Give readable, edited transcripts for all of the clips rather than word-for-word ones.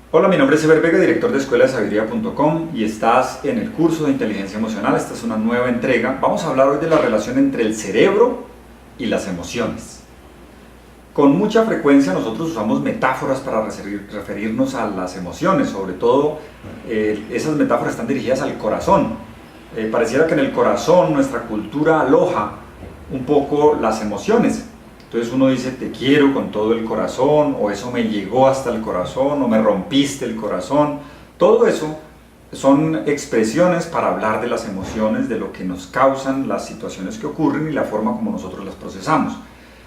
Hola, mi nombre es Eber Vega, director de escuela de sabiduría.com y estás en el curso de inteligencia emocional. Esta es una nueva entrega. Vamos a hablar hoy de la relación entre el cerebro y las emociones. Con mucha frecuencia nosotros usamos metáforas para referirnos a las emociones, sobre todo esas metáforas están dirigidas al corazón. Pareciera que en el corazón nuestra cultura aloja un poco las emociones. Entonces uno dice te quiero con todo el corazón, o eso me llegó hasta el corazón, o me rompiste el corazón. Todo eso son expresiones para hablar de las emociones, de lo que nos causan las situaciones que ocurren y la forma como nosotros las procesamos.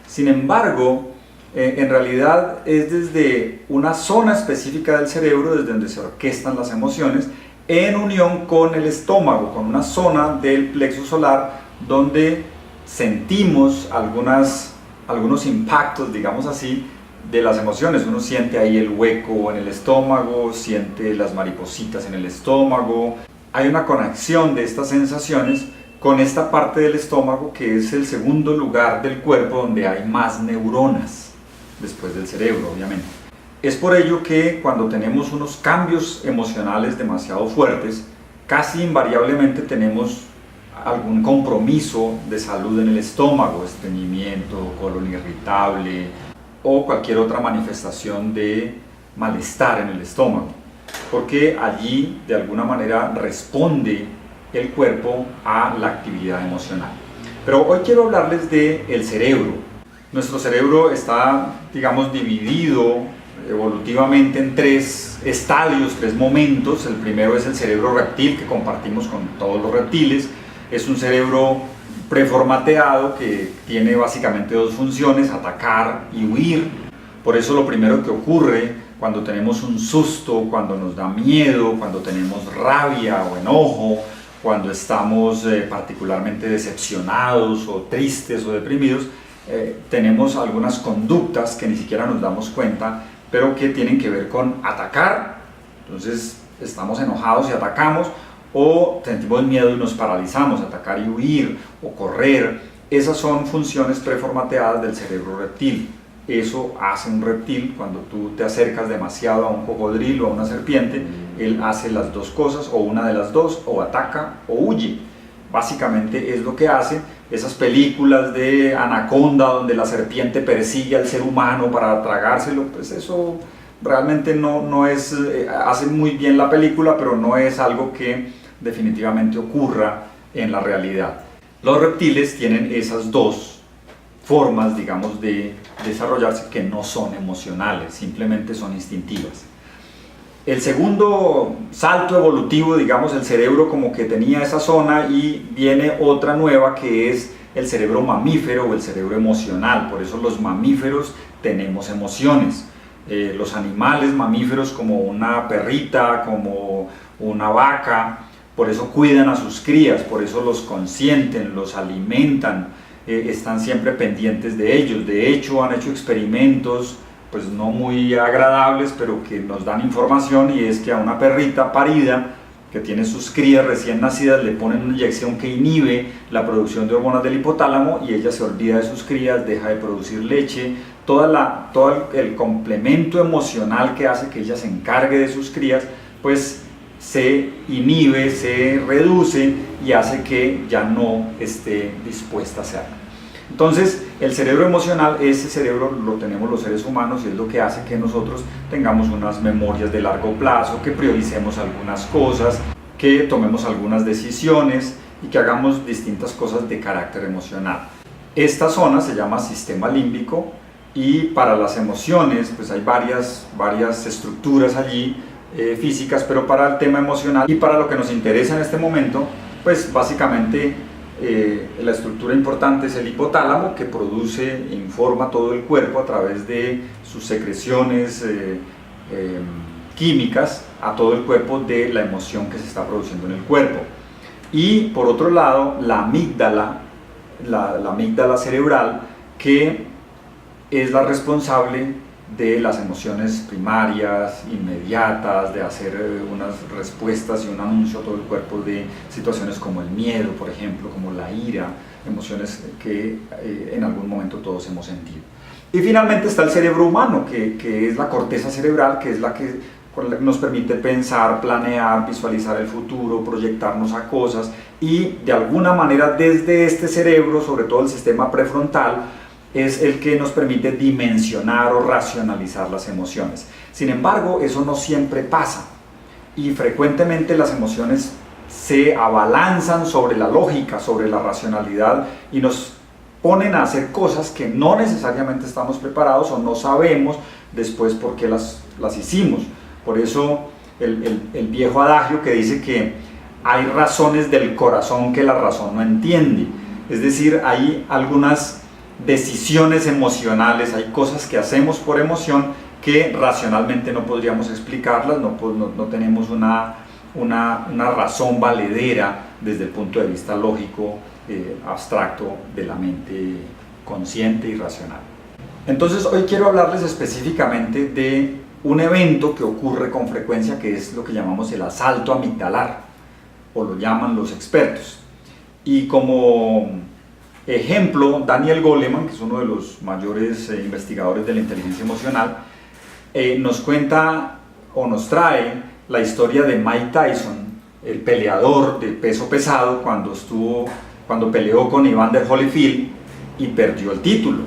Sin embargo, en realidad es desde una zona específica del cerebro desde donde se orquestan las emociones, en unión con el estómago, con una zona del plexo solar donde sentimos algunos impactos, digamos así, de las emociones. Uno siente ahí el hueco en el estómago, siente las maripositas en el estómago. Hay una conexión de estas sensaciones con esta parte del estómago que es el segundo lugar del cuerpo donde hay más neuronas, después del cerebro, obviamente. Es por ello que cuando tenemos unos cambios emocionales demasiado fuertes, casi invariablemente tenemos algún compromiso de salud en el estómago, estreñimiento, colon irritable o cualquier otra manifestación de malestar en el estómago, porque allí de alguna manera responde el cuerpo a la actividad emocional. Pero hoy quiero hablarles del cerebro. Nuestro cerebro está, digamos, dividido evolutivamente en tres estadios, tres momentos. El primero es el cerebro reptil, que compartimos con todos los reptiles. Es un cerebro preformateado que tiene básicamente dos funciones: atacar y huir. Por eso lo primero que ocurre cuando tenemos un susto, cuando nos da miedo, cuando tenemos rabia o enojo, cuando estamos particularmente decepcionados o tristes o deprimidos, tenemos algunas conductas que ni siquiera nos damos cuenta, pero que tienen que ver con atacar. Entonces estamos enojados y atacamos, o sentimos miedo y nos paralizamos, atacar y huir o correr. Esas son funciones preformateadas del cerebro reptil. Eso hace un reptil. Cuando tú te acercas demasiado a un cocodrilo o a una serpiente, él hace las dos cosas, o una de las dos, o ataca o huye. Básicamente es lo que hace. Esas películas de Anaconda donde la serpiente persigue al ser humano para tragárselo, pues eso realmente no es, hace muy bien la película, pero no es algo que definitivamente ocurra en la realidad. Los reptiles tienen esas dos formas, digamos, de desarrollarse que no son emocionales, simplemente son instintivas. El segundo salto evolutivo, digamos, el cerebro como que tenía esa zona y viene otra nueva que es el cerebro mamífero o el cerebro emocional. Por eso los mamíferos tenemos emociones. Los animales mamíferos como una perrita, como una vaca, por eso cuidan a sus crías, por eso los consienten, los alimentan, están siempre pendientes de ellos. De hecho, han hecho experimentos pues no muy agradables, pero que nos dan información, y es que a una perrita parida que tiene sus crías recién nacidas le ponen una inyección que inhibe la producción de hormonas del hipotálamo y ella se olvida de sus crías, deja de producir leche. Todo el complemento emocional que hace que ella se encargue de sus crías, pues se inhibe, se reduce y hace que ya no esté dispuesta a hacerlo. Entonces, el cerebro emocional, ese cerebro lo tenemos los seres humanos y es lo que hace que nosotros tengamos unas memorias de largo plazo, que prioricemos algunas cosas, que tomemos algunas decisiones y que hagamos distintas cosas de carácter emocional. Esta zona se llama sistema límbico, y para las emociones pues hay varias estructuras allí físicas, pero para el tema emocional y para lo que nos interesa en este momento, pues básicamente la estructura importante es el hipotálamo, que produce e informa todo el cuerpo a través de sus secreciones químicas a todo el cuerpo de la emoción que se está produciendo en el cuerpo. Y por otro lado, la amígdala cerebral, que es la responsable de las emociones primarias, inmediatas, de hacer unas respuestas y un anuncio a todo el cuerpo de situaciones como el miedo, por ejemplo, como la ira, emociones que en algún momento todos hemos sentido. Y finalmente está el cerebro humano, que es la corteza cerebral, que es la que nos permite pensar, planear, visualizar el futuro, proyectarnos a cosas y de alguna manera desde este cerebro, sobre todo el sistema prefrontal, es el que nos permite dimensionar o racionalizar las emociones. Sin embargo, eso no siempre pasa y frecuentemente las emociones se abalanzan sobre la lógica, sobre la racionalidad y nos ponen a hacer cosas que no necesariamente estamos preparados o no sabemos después por qué las hicimos. Por eso el viejo adagio que dice que hay razones del corazón que la razón no entiende. Es decir, hay algunas decisiones emocionales, hay cosas que hacemos por emoción que racionalmente no podríamos explicarlas, no tenemos una razón valedera desde el punto de vista lógico, abstracto de la mente consciente y racional. Entonces hoy quiero hablarles específicamente de un evento que ocurre con frecuencia que es lo que llamamos el asalto amigdalar, o lo llaman los expertos. Y como ejemplo, Daniel Goleman, que es uno de los mayores investigadores de la inteligencia emocional, nos cuenta o nos trae la historia de Mike Tyson, el peleador de peso pesado, cuando peleó con Evander Holyfield y perdió el título.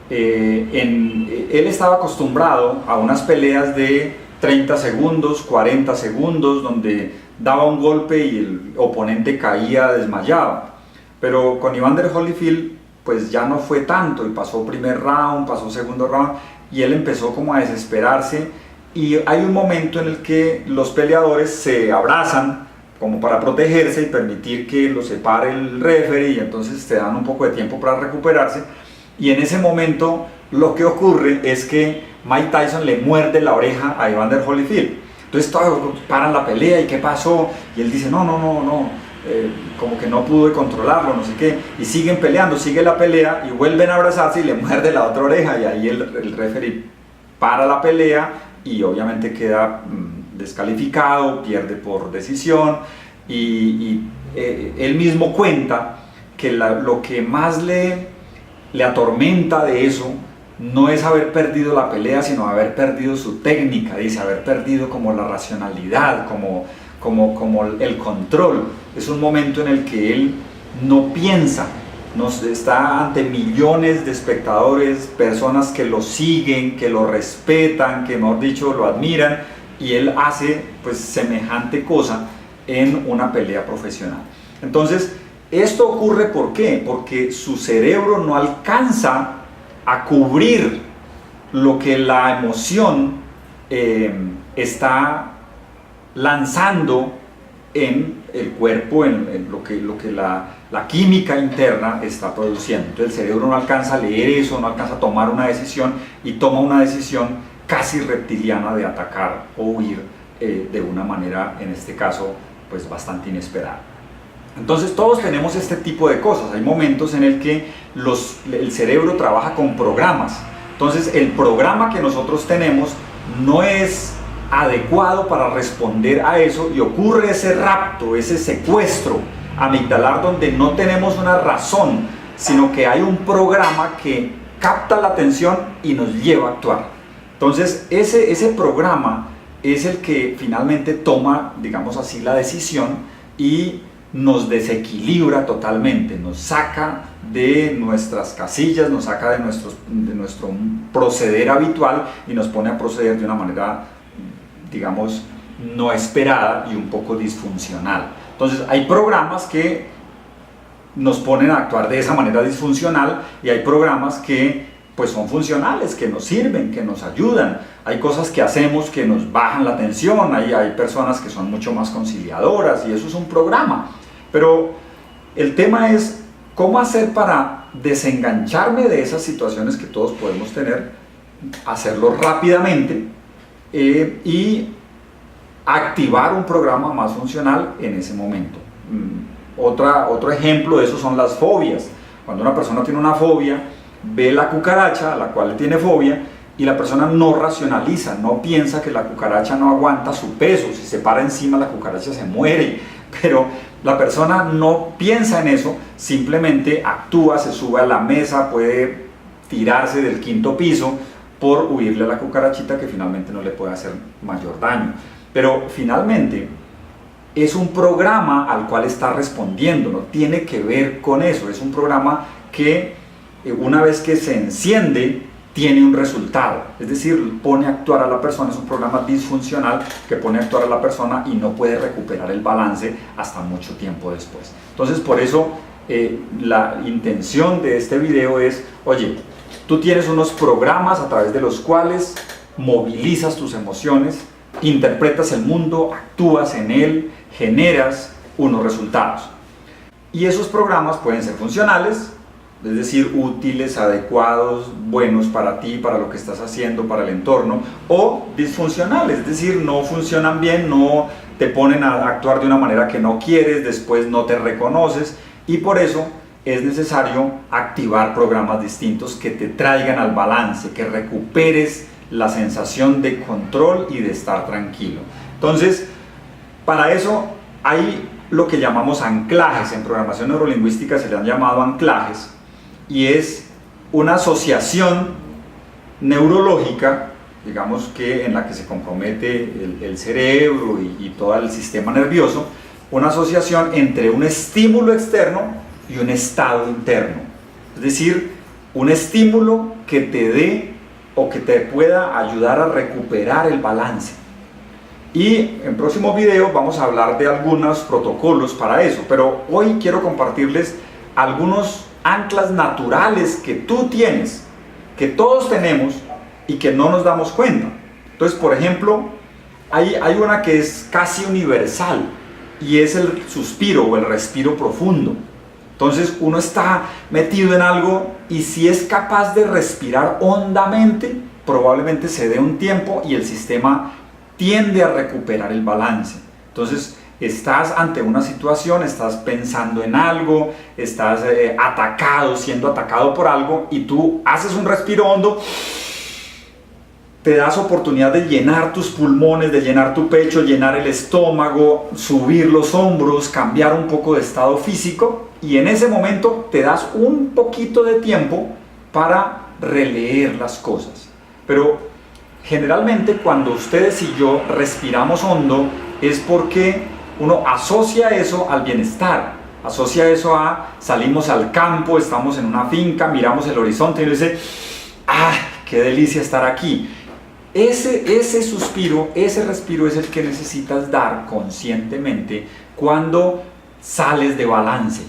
Él estaba acostumbrado a unas peleas de 30 segundos, 40 segundos, donde daba un golpe y el oponente caía desmayado. Pero con Evander Holyfield pues ya no fue tanto, y pasó primer round, pasó segundo round, y él empezó como a desesperarse, y hay un momento en el que los peleadores se abrazan como para protegerse y permitir que los separe el referee, y entonces te dan un poco de tiempo para recuperarse. Y en ese momento lo que ocurre es que Mike Tyson le muerde la oreja a Evander Holyfield. Entonces todos paran la pelea, ¿y qué pasó? Y él dice, no, como que no pude controlarlo, no sé qué. Y siguen peleando, sigue la pelea y vuelven a abrazarse y le muerde la otra oreja. Y ahí el referee para la pelea y obviamente queda descalificado, pierde por decisión. Y él mismo cuenta que lo que más le atormenta de eso no es haber perdido la pelea, sino haber perdido su técnica, dice, haber perdido como la racionalidad, como el control. Es un momento en el que él no piensa, está ante millones de espectadores, personas que lo siguen, que lo respetan, que mejor dicho lo admiran, y él hace pues semejante cosa en una pelea profesional. Entonces, esto ocurre ¿por qué? Porque su cerebro no alcanza a cubrir lo que la emoción está lanzando en el cuerpo, en lo que la química interna está produciendo. Entonces el cerebro no alcanza a leer eso, no alcanza a tomar una decisión y toma una decisión casi reptiliana de atacar o huir de una manera, en este caso, pues bastante inesperada. Entonces todos tenemos este tipo de cosas. Hay momentos en el que el cerebro trabaja con programas. Entonces el programa que nosotros tenemos no es adecuado para responder a eso y ocurre ese rapto, ese secuestro amigdalar donde no tenemos una razón, sino que hay un programa que capta la atención y nos lleva a actuar. Entonces ese programa es el que finalmente toma, digamos así, la decisión y nos desequilibra totalmente, nos saca de nuestras casillas, nos saca de nuestro proceder habitual y nos pone a proceder de una manera, digamos, no esperada y un poco disfuncional. Entonces hay programas que nos ponen a actuar de esa manera disfuncional y hay programas que pues son funcionales, que nos sirven, que nos ayudan. Hay cosas que hacemos que nos bajan la tensión, hay personas que son mucho más conciliadoras y eso es un programa. Pero el tema es cómo hacer para desengancharme de esas situaciones que todos podemos tener, hacerlo rápidamente y activar un programa más funcional en ese momento. Otro ejemplo de eso son las fobias. Cuando una persona tiene una fobia, ve la cucaracha a la cual tiene fobia y la persona no racionaliza, no piensa que la cucaracha no aguanta su peso, si se para encima la cucaracha se muere, pero la persona no piensa en eso, simplemente actúa, se sube a la mesa, puede tirarse del quinto piso por huirle a la cucarachita que finalmente no le puede hacer mayor daño. Pero finalmente es un programa al cual está respondiendo, no tiene que ver con eso, es un programa que una vez que se enciende tiene un resultado, es decir, pone a actuar a la persona, es un programa disfuncional que pone a actuar a la persona y no puede recuperar el balance hasta mucho tiempo después. Entonces por eso la intención de este video es, oye, tú tienes unos programas a través de los cuales movilizas tus emociones, interpretas el mundo, actúas en él, generas unos resultados. Y esos programas pueden ser funcionales, es decir, útiles, adecuados, buenos para ti, para lo que estás haciendo, para el entorno, o disfuncionales, es decir, no funcionan bien, no te ponen a actuar de una manera que no quieres, después no te reconoces, y por eso es necesario activar programas distintos que te traigan al balance, que recuperes la sensación de control y de estar tranquilo. Entonces, para eso hay lo que llamamos anclajes. En programación neurolingüística se le han llamado anclajes, y es una asociación neurológica, digamos que en la que se compromete el cerebro y todo el sistema nervioso, una asociación entre un estímulo externo y un estado interno. Es decir, un estímulo que te dé o que te pueda ayudar a recuperar el balance. Y en próximo video vamos a hablar de algunos protocolos para eso, pero hoy quiero compartirles algunos anclas naturales que tú tienes, que todos tenemos y que no nos damos cuenta. Entonces, por ejemplo, hay una que es casi universal y es el suspiro o el respiro profundo. Entonces uno está metido en algo y si es capaz de respirar hondamente, probablemente se dé un tiempo y el sistema tiende a recuperar el balance. Entonces estás ante una situación, estás pensando en algo, estás siendo atacado por algo y tú haces un respiro hondo, te das oportunidad de llenar tus pulmones, de llenar tu pecho, llenar el estómago, subir los hombros, cambiar un poco de estado físico y en ese momento te das un poquito de tiempo para releer las cosas. Pero generalmente cuando ustedes y yo respiramos hondo es porque uno asocia eso al bienestar, asocia eso a salimos al campo, estamos en una finca, miramos el horizonte y uno dice, ¡ah, qué delicia estar aquí! Ese suspiro, ese respiro es el que necesitas dar conscientemente cuando sales de balance,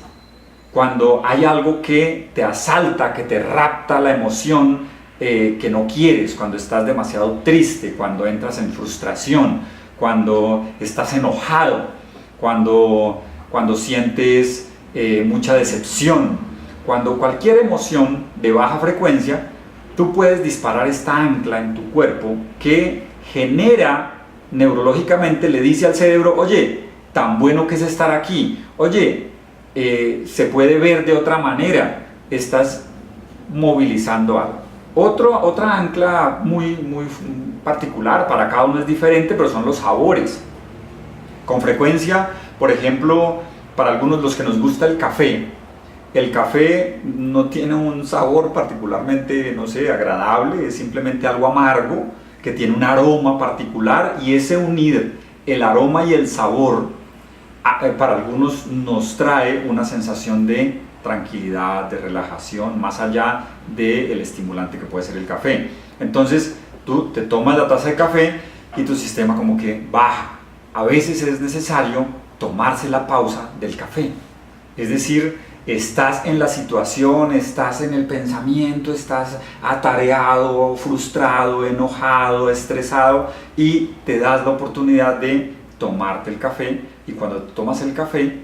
cuando hay algo que te asalta, que te rapta la emoción que no quieres, cuando estás demasiado triste, cuando entras en frustración, cuando estás enojado, cuando sientes mucha decepción, cuando cualquier emoción de baja frecuencia, tú puedes disparar esta ancla en tu cuerpo que genera neurológicamente, le dice al cerebro, oye, tan bueno que es estar aquí, oye, se puede ver de otra manera, estás movilizando algo. Otra ancla muy particular, para cada uno es diferente, pero son los sabores. Con frecuencia, por ejemplo, para algunos los que nos gusta el café no tiene un sabor particularmente, no sé, agradable, es simplemente algo amargo que tiene un aroma particular y ese unir el aroma y el sabor para algunos nos trae una sensación de tranquilidad, de relajación, más allá del estimulante que puede ser el café. Entonces tú te tomas la taza de café y tu sistema como que baja. A veces es necesario tomarse la pausa del café, es decir, estás en la situación, estás en el pensamiento, estás atareado, frustrado, enojado, estresado y te das la oportunidad de tomarte el café y cuando tomas el café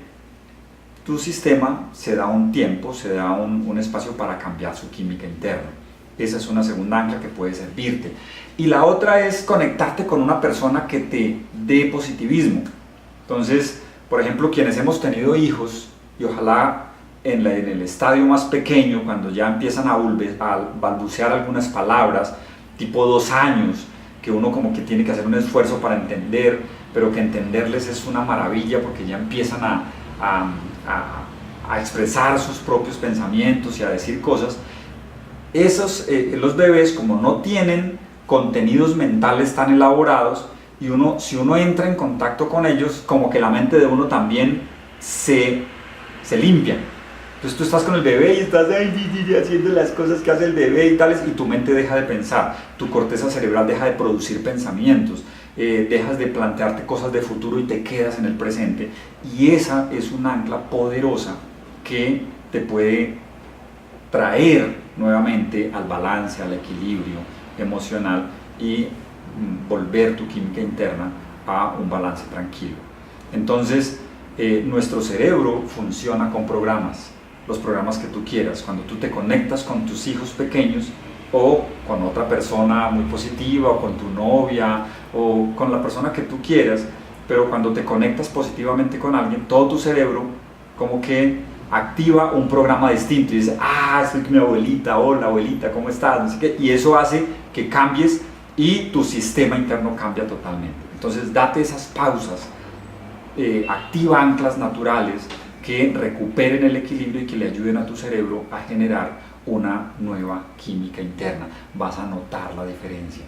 tu sistema se da un tiempo, se da un espacio para cambiar su química interna. Esa es una segunda ancla que puede servirte. Y la otra es conectarte con una persona que te dé positivismo. Entonces, por ejemplo, quienes hemos tenido hijos y ojalá en el estadio más pequeño, cuando ya empiezan a balbucear algunas palabras, tipo 2 años, que uno como que tiene que hacer un esfuerzo para entender, pero que entenderles es una maravilla porque ya empiezan a expresar sus propios pensamientos y a decir cosas. Los bebés, como no tienen contenidos mentales tan elaborados, y si uno entra en contacto con ellos, como que la mente de uno también se limpia. Entonces tú estás con el bebé y estás ahí haciendo las cosas que hace el bebé y tales, y tu mente deja de pensar, tu corteza cerebral deja de producir pensamientos, dejas de plantearte cosas de futuro y te quedas en el presente. Y esa es un ancla poderosa que te puede traer nuevamente al balance, al equilibrio emocional y volver tu química interna a un balance tranquilo. Entonces, nuestro cerebro funciona con programas, los programas que tú quieras. Cuando tú te conectas con tus hijos pequeños o con otra persona muy positiva, o con tu novia, o con la persona que tú quieras, pero cuando te conectas positivamente con alguien, todo tu cerebro como que activa un programa distinto y dice, estoy con mi abuelita, hola abuelita, ¿cómo estás? No sé qué, y eso hace que cambies y tu sistema interno cambia totalmente. Entonces date esas pausas, activa anclas naturales que recuperen el equilibrio y que le ayuden a tu cerebro a generar una nueva química interna. Vas a notar la diferencia.